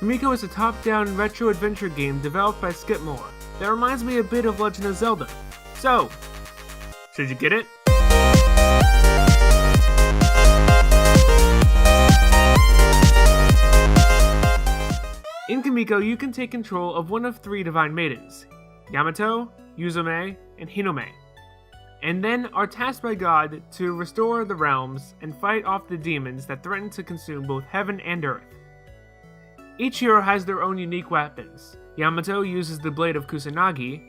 Kamiko is a top-down retro adventure game developed by Skipmore that reminds me a bit of Legend of Zelda. So, should you get it? In Kamiko, you can take control of one of 3 divine maidens, Yamato, Yuzume, and Hinome, and then are tasked by God to restore the realms and fight off the demons that threaten to consume both heaven and earth. Each hero has their own unique weapons. Yamato uses the blade of Kusanagi,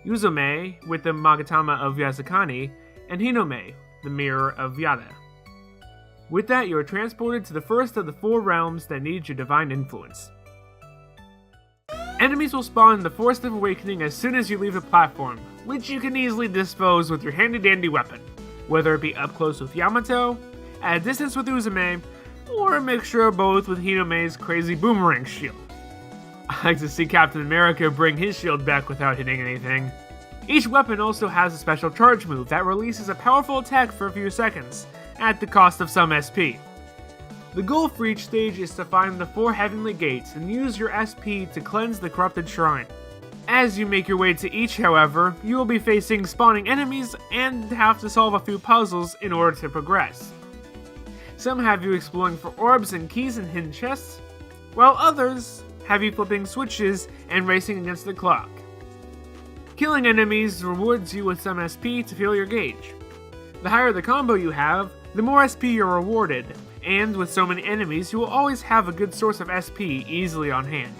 Yuzume with the Magatama of Yazakani, and Hinome, the mirror of Yada. With that, you are transported to the first of the 4 realms that need your divine influence. Enemies will spawn in the Forest of Awakening as soon as you leave the platform, which you can easily dispose with your handy-dandy weapon, whether it be up close with Yamato, at a distance with Uzume, or a mixture of both with Hinome's crazy boomerang shield. I like to see Captain America bring his shield back without hitting anything. Each weapon also has a special charge move that releases a powerful attack for a few seconds, at the cost of some SP. The goal for each stage is to find the 4 heavenly gates and use your SP to cleanse the corrupted shrine. As you make your way to each, however, you will be facing spawning enemies and have to solve a few puzzles in order to progress. Some have you exploring for orbs and keys and hidden chests, while others have you flipping switches and racing against the clock. Killing enemies rewards you with some SP to fill your gauge. The higher the combo you have, the more SP you're rewarded, and with so many enemies, you will always have a good source of SP easily on hand.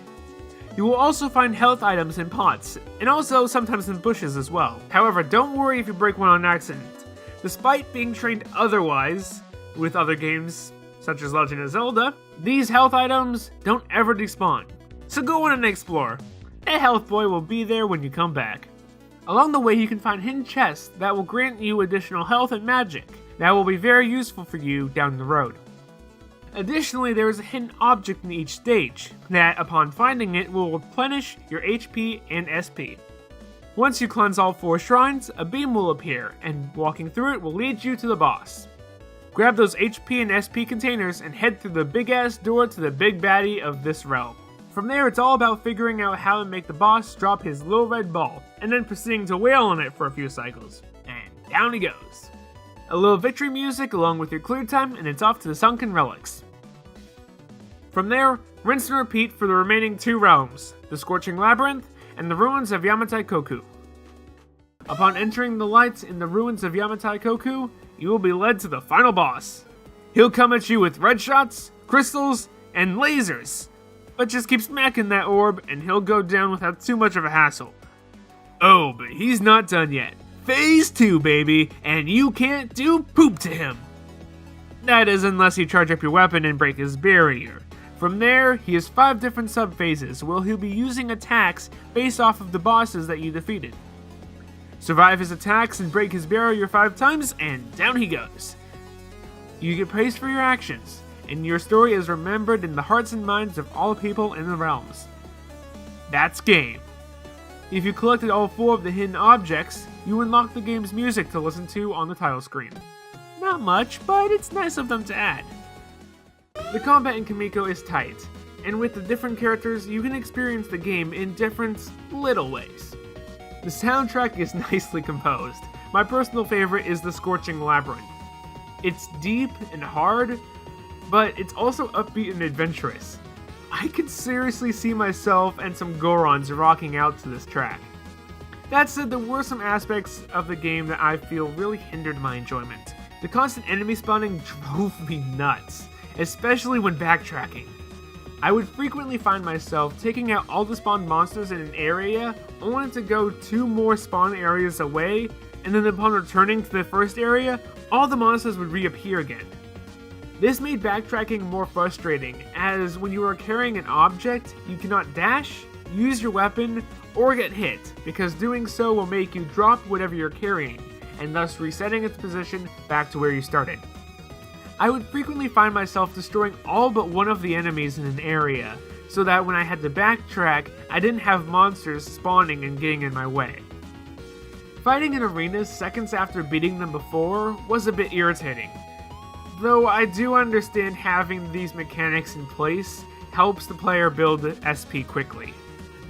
You will also find health items in pots, and also sometimes in bushes as well. However, don't worry if you break one on accident. Despite being trained otherwise with other games, such as Legend of Zelda, these health items don't ever despawn. So go on and explore. That health boy will be there when you come back. Along the way, you can find hidden chests that will grant you additional health and magic that will be very useful for you down the road. Additionally, there is a hidden object in each stage that, upon finding it, will replenish your HP and SP. Once you cleanse all 4 shrines, a beam will appear, and walking through it will lead you to the boss. Grab those HP and SP containers and head through the big-ass door to the big baddie of this realm. From there, it's all about figuring out how to make the boss drop his little red ball, and then proceeding to wail on it for a few cycles. And down he goes. A little victory music along with your clear time, and it's off to the sunken relics. From there, rinse and repeat for the remaining 2 realms, the Scorching Labyrinth and the ruins of Yamatai Koku. Upon entering the lights in the ruins of Yamatai Koku, you will be led to the final boss. He'll come at you with red shots, crystals, and lasers, but just keep smacking that orb and he'll go down without too much of a hassle. Oh, but he's not done yet. Phase 2, baby, and you can't do poop to him. That is unless you charge up your weapon and break his barrier. From there, he has 5 different sub-phases where he'll be using attacks based off of the bosses that you defeated. Survive his attacks and break his barrier 5 times, and down he goes. You get praised for your actions, and your story is remembered in the hearts and minds of all people in the realms. That's game. If you collected all 4 of the hidden objects, you unlock the game's music to listen to on the title screen. Not much, but it's nice of them to add. The combat in Kamiko is tight, and with the different characters, you can experience the game in different little ways. The soundtrack is nicely composed. My personal favorite is the Scorching Labyrinth. It's deep and hard, but it's also upbeat and adventurous. I could seriously see myself and some Gorons rocking out to this track. That said, there were some aspects of the game that I feel really hindered my enjoyment. The constant enemy spawning drove me nuts, especially when backtracking. I would frequently find myself taking out all the spawned monsters in an area, only to go 2 more spawn areas away, and then upon returning to the first area, all the monsters would reappear again. This made backtracking more frustrating, as when you are carrying an object, you cannot dash, use your weapon, or get hit, because doing so will make you drop whatever you're carrying, and thus resetting its position back to where you started. I would frequently find myself destroying all but one of the enemies in an area, so that when I had to backtrack, I didn't have monsters spawning and getting in my way. Fighting in arenas seconds after beating them before was a bit irritating, though I do understand having these mechanics in place helps the player build SP quickly.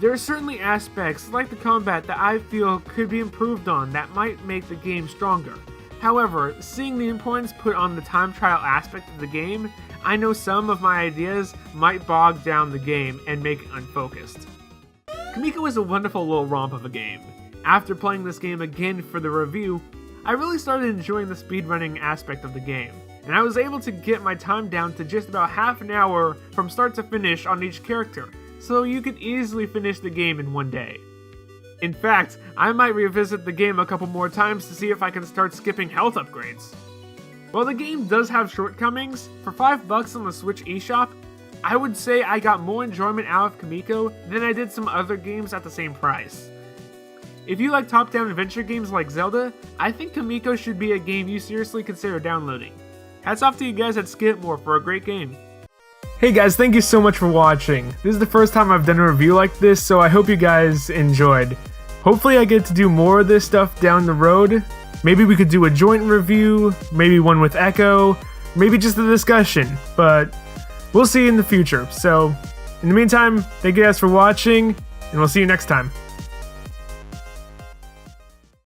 There are certainly aspects like the combat that I feel could be improved on that might make the game stronger. However, seeing the importance put on the time trial aspect of the game, I know some of my ideas might bog down the game and make it unfocused. Kamiko is a wonderful little romp of a game. After playing this game again for the review, I really started enjoying the speedrunning aspect of the game, and I was able to get my time down to just about half an hour from start to finish on each character, so you could easily finish the game in one day. In fact, I might revisit the game a couple more times to see if I can start skipping health upgrades. While the game does have shortcomings, for $5 on the Switch eShop, I would say I got more enjoyment out of Kamiko than I did some other games at the same price. If you like top-down adventure games like Zelda, I think Kamiko should be a game you seriously consider downloading. Hats off to you guys at Skidmore for a great game. Hey guys, thank you so much for watching. This is the first time I've done a review like this, so I hope you guys enjoyed. Hopefully I get to do more of this stuff down the road. Maybe we could do a joint review, maybe one with Echo, maybe just a discussion, but we'll see in the future. So, in the meantime, thank you guys for watching, and we'll see you next time.